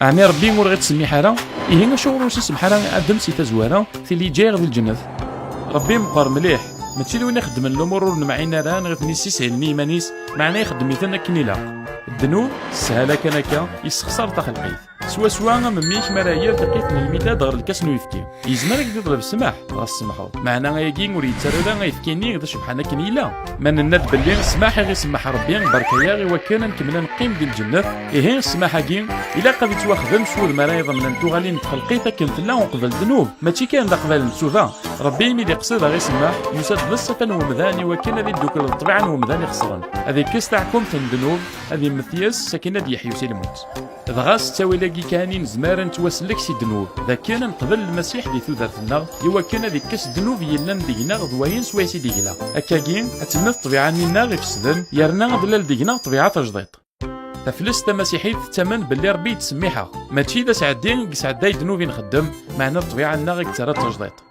أعني ربي مور غير تسميح راه إيه شغل واش يسمح راه آدم سي تزوارا تيلي جاي غير الجنة. ربي مقر مليح ماشي لوين يخدم الأمور ونمعينا راه غير نيسي سهلني مانيس معناه يخدم يثنا كني لا الذنوب سهلة كنكا يسخسر تخلقيت سوا مميش مرايا تقيت من الميلاد غير الكاس نو يفكي يزمر يطلب السماح غا السمحو معنى غايكي ور يتسرى غايفكيني غدا سبحانه كنيلا ما نناد باللي السماح غي يسمح ربي بركيا غي وكان نكمل نقيم ديال الجنة إيه السماح كي إلا قد يتواخدم سود مرايا ضمن تغالي نتخلقيت كنت لا ونقبل ذنوب ماشي كان دا قبل نسوفا ربي ملي قصد غي يسمح يسد بصفا ومذاني وكان ذي دوك الطبيعة ومذاني خسران هذه كيس تاعكم الذنوب هذه مثياس ساكنة ديال يحيى الموت دغاس تساوي لاكي كانين زمارا نتواسلك سي الذنوب ذا كان قبل المسيح دي ثوثرتنا يوا كان ذيك كاس الذنوب يلا دينا غدواين سويسي ديكلا هكاكي اتمنى الطبيعه نينا غير فسدن يرنا غدلال دينا طبيعه تجديط تفلس مسيحيت تمن باللي ربي تسميحها ماشي ذا سعدين سعداي ذنوبي نخدم معنا الطبيعه لنا غير ترى تجديط